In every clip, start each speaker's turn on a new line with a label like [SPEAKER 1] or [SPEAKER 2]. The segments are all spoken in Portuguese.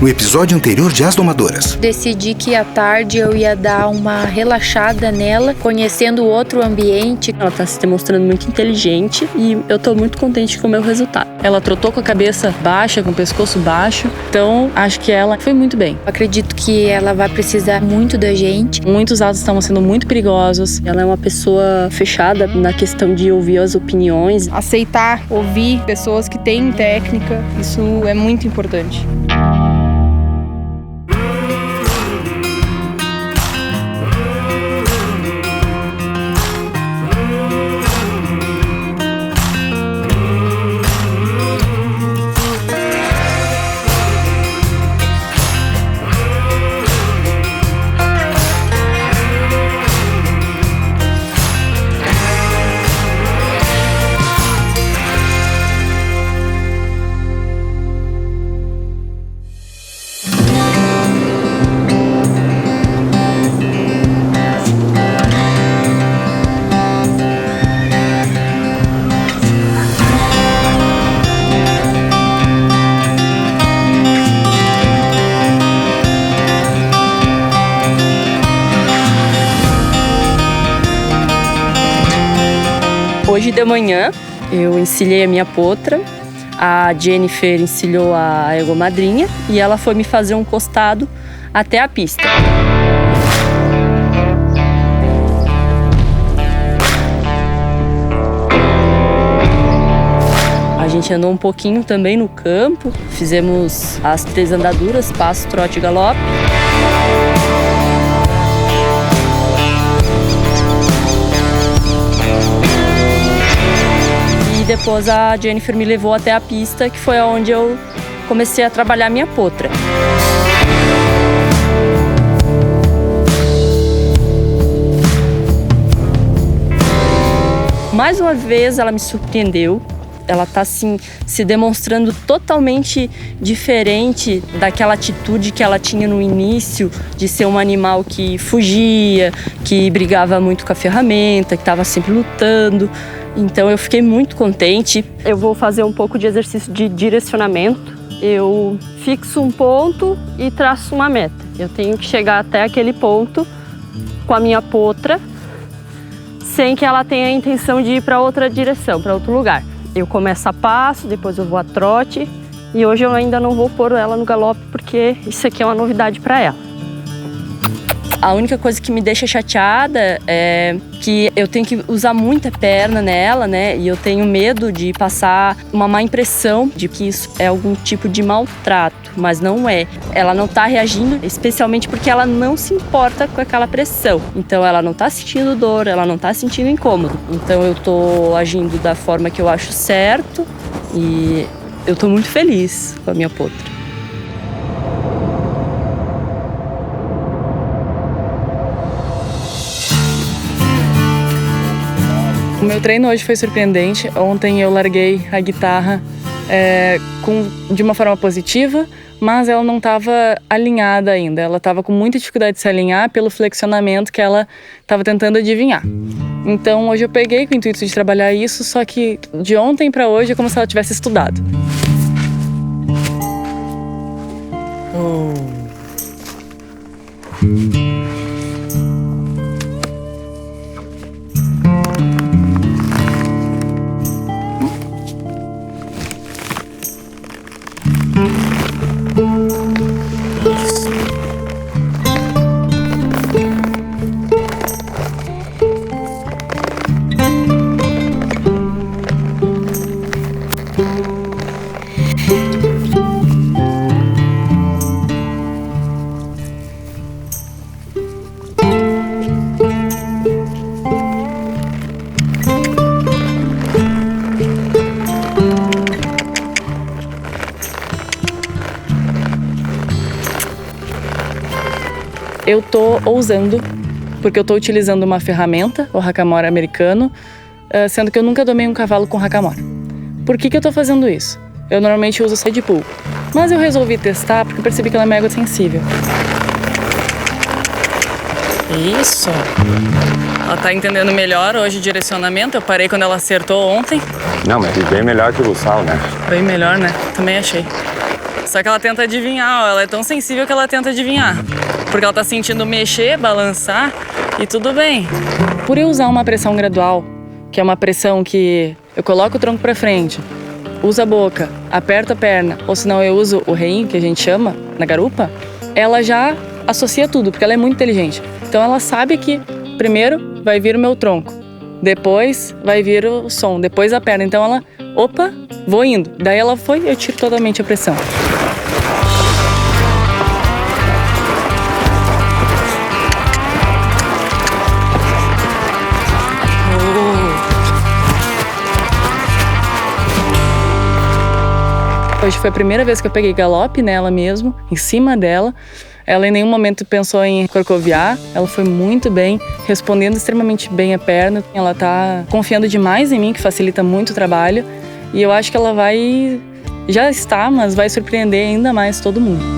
[SPEAKER 1] no episódio anterior de As Domadoras.
[SPEAKER 2] Decidi que à tarde eu ia dar uma relaxada nela, conhecendo outro ambiente.
[SPEAKER 3] Ela está se demonstrando muito inteligente e eu estou muito contente com o meu resultado. Ela trotou com a cabeça baixa, com o pescoço baixo, então acho que ela foi muito bem.
[SPEAKER 2] Acredito que ela vai precisar muito da gente.
[SPEAKER 3] Muitos atos estavam sendo muito perigosos. Ela é uma pessoa fechada na questão de ouvir as opiniões.
[SPEAKER 4] Aceitar, ouvir pessoas que têm técnica, isso é muito importante.
[SPEAKER 3] Hoje de manhã eu encilhei a minha potra, a Jennifer encilhou a egomadrinha e ela foi me fazer um costado até a pista. A gente andou um pouquinho também no campo, fizemos as 3 andaduras, passo, trote e galope. Depois a Jennifer me levou até a pista, que foi onde eu comecei a trabalhar minha potra. Mais uma vez ela me surpreendeu. Ela está assim, se demonstrando totalmente diferente daquela atitude que ela tinha no início, de ser um animal que fugia, que brigava muito com a ferramenta, que estava sempre lutando. Então eu fiquei muito contente. Eu vou fazer um pouco de exercício de direcionamento. Eu fixo um ponto e traço uma meta. Eu tenho que chegar até aquele ponto com a minha potra, sem que ela tenha a intenção de ir para outra direção, para outro lugar. Eu começo a passo, depois eu vou a trote e hoje eu ainda não vou pôr ela no galope porque isso aqui é uma novidade para ela. A única coisa que me deixa chateada é que eu tenho que usar muita perna nela, né? E eu tenho medo de passar uma má impressão de que isso é algum tipo de maltrato, mas não é. Ela não tá reagindo, especialmente porque ela não se importa com aquela pressão. Então ela não tá sentindo dor, ela não tá sentindo incômodo. Então eu tô agindo da forma que eu acho certo e eu tô muito feliz com a minha potra. O meu treino hoje foi surpreendente. Ontem eu larguei a guitarra de uma forma positiva, mas ela não estava alinhada ainda. Ela estava com muita dificuldade de se alinhar pelo flexionamento que ela estava tentando adivinhar. Então hoje eu peguei com o intuito de trabalhar isso, só que de ontem para hoje é como se ela tivesse estudado. Eu tô ousando, porque eu tô utilizando uma ferramenta, o hackamore americano, sendo que eu nunca domei um cavalo com hackamore. Por que eu tô fazendo isso? Eu normalmente uso side pull, mas eu resolvi testar porque eu percebi que ela é mega sensível. Isso! Ela tá entendendo melhor hoje o direcionamento, eu parei quando ela acertou ontem.
[SPEAKER 5] Não, mas bem melhor que o Lussal, né?
[SPEAKER 3] Bem melhor, né? Também achei. Só que ela tenta adivinhar, ó, ela é tão sensível que ela tenta adivinhar. Porque ela tá sentindo mexer, balançar e tudo bem. Por eu usar uma pressão gradual, que é uma pressão que eu coloco o tronco pra frente, uso a boca, aperto a perna, ou senão eu uso o reinho, que a gente chama, na garupa, ela já associa tudo, porque ela é muito inteligente. Então ela sabe que primeiro vai vir o meu tronco, depois vai vir o som, depois a perna. Então ela, opa, vou indo. Daí ela foi, eu tiro totalmente a pressão. Hoje foi a primeira vez que eu peguei galope nela mesmo, em cima dela. Ela em nenhum momento pensou em corcoviar, ela foi muito bem, respondendo extremamente bem a perna. Ela tá confiando demais em mim, que facilita muito o trabalho. E eu acho que ela vai, já está, mas vai surpreender ainda mais todo mundo.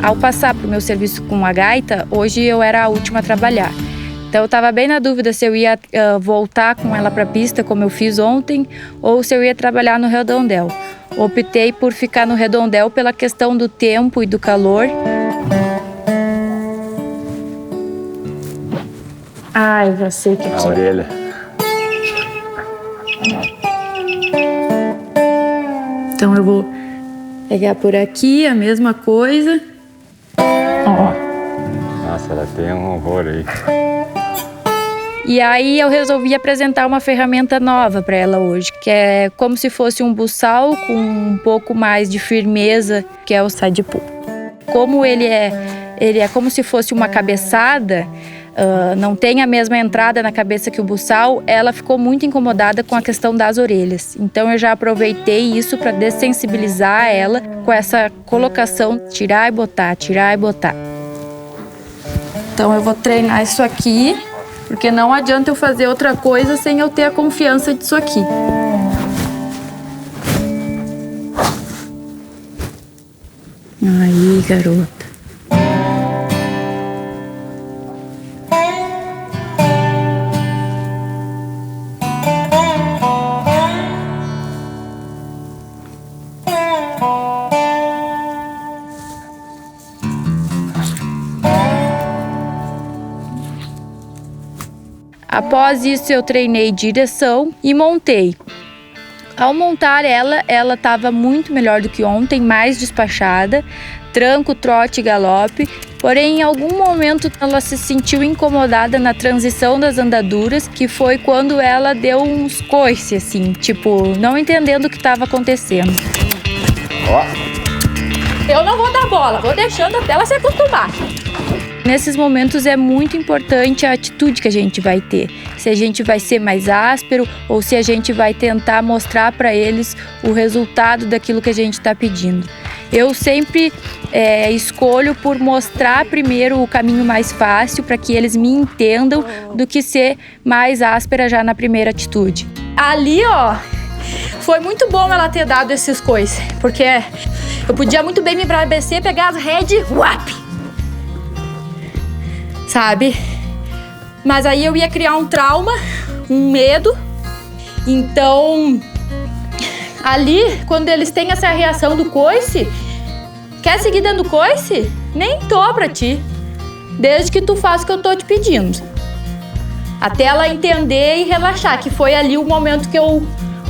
[SPEAKER 2] Ao passar para o meu serviço com a gaita, hoje eu era a última a trabalhar. Então eu estava bem na dúvida se eu ia voltar com ela para a pista, como eu fiz ontem, ou se eu ia trabalhar no redondel. Optei por ficar no redondel pela questão do tempo e do calor. Ai, já sei que aqui.
[SPEAKER 5] A orelha.
[SPEAKER 2] Então eu vou pegar por aqui a mesma coisa.
[SPEAKER 5] Nossa, ela tem um horror aí.
[SPEAKER 2] E aí eu resolvi apresentar uma ferramenta nova para ela hoje, que é como se fosse um buçal com um pouco mais de firmeza, que é o side pull. Como ele é como se fosse uma cabeçada, não tem a mesma entrada na cabeça que o buçal, ela ficou muito incomodada com a questão das orelhas. Então eu já aproveitei isso para dessensibilizar ela com essa colocação, tirar e botar, tirar e botar. Então eu vou treinar isso aqui, porque não adianta eu fazer outra coisa sem eu ter a confiança disso aqui. Aí, garota. Após isso, eu treinei direção e montei. Ao montar ela estava muito melhor do que ontem, mais despachada, tranco, trote e galope. Porém, em algum momento, ela se sentiu incomodada na transição das andaduras, que foi quando ela deu uns coices, assim, tipo, não entendendo o que estava acontecendo. Eu não vou dar bola, vou deixando até ela se acostumar. Nesses momentos é muito importante a atitude que a gente vai ter. Se a gente vai ser mais áspero ou se a gente vai tentar mostrar para eles o resultado daquilo que a gente está pedindo. Eu sempre escolho por mostrar primeiro o caminho mais fácil para que eles me entendam do que ser mais áspera já na primeira atitude. Ali, ó, foi muito bom ela ter dado esses coices, porque eu podia muito bem me embrabecer, pegar as rédeas, sabe? Mas aí eu ia criar um trauma, um medo. Então, ali, quando eles têm essa reação do coice, quer seguir dando coice? Nem tô pra ti. Desde que tu faça o que eu tô te pedindo. Até ela entender e relaxar, que foi ali o momento que eu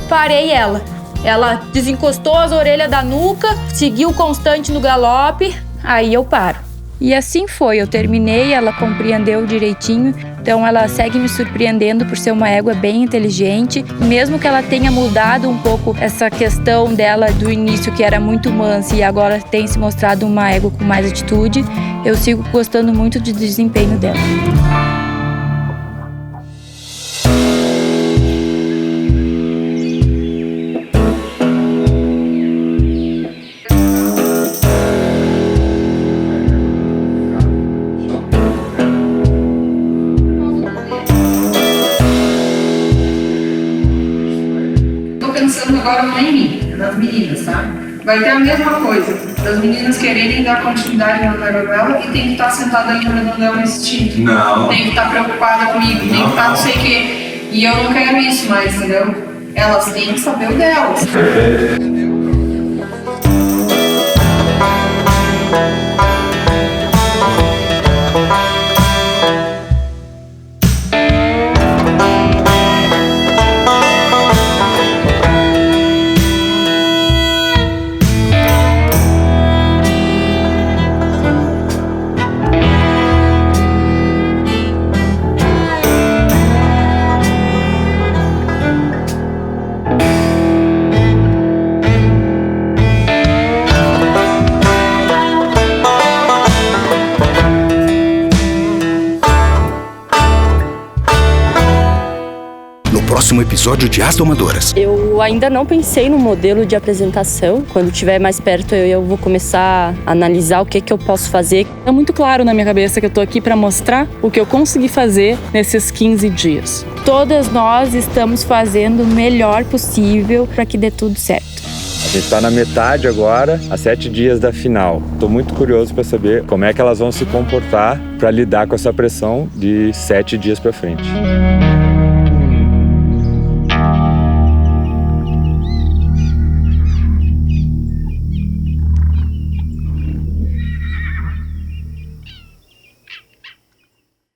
[SPEAKER 2] parei ela. Ela desencostou as orelhas da nuca, seguiu constante no galope, aí eu paro. E assim foi, eu terminei, ela compreendeu direitinho, então ela segue me surpreendendo por ser uma égua bem inteligente. Mesmo que ela tenha mudado um pouco essa questão dela do início, que era muito mansa, e agora tem se mostrado uma égua com mais atitude, eu sigo gostando muito do desempenho dela.
[SPEAKER 6] Pensando agora não é em mim, é nas meninas, tá? Vai ter a mesma coisa. das meninas quererem dar continuidade na novela e tem que estar sentada ali no redondel assistindo.
[SPEAKER 7] Não.
[SPEAKER 6] Tem que estar preocupada comigo, tem que estar não sei o quê. E eu não quero isso mais, entendeu? Elas têm que saber o delas.
[SPEAKER 1] Próximo episódio de As Domadoras.
[SPEAKER 3] Eu ainda não pensei no modelo de apresentação. Quando estiver mais perto, eu vou começar a analisar o que eu posso fazer.
[SPEAKER 8] É muito claro na minha cabeça que eu tô aqui para mostrar o que eu consegui fazer nesses 15 dias.
[SPEAKER 2] Todas nós estamos fazendo o melhor possível para que dê tudo certo.
[SPEAKER 5] A gente está na metade agora, a 7 dias da final. Estou muito curioso para saber como é que elas vão se comportar para lidar com essa pressão de 7 dias para frente.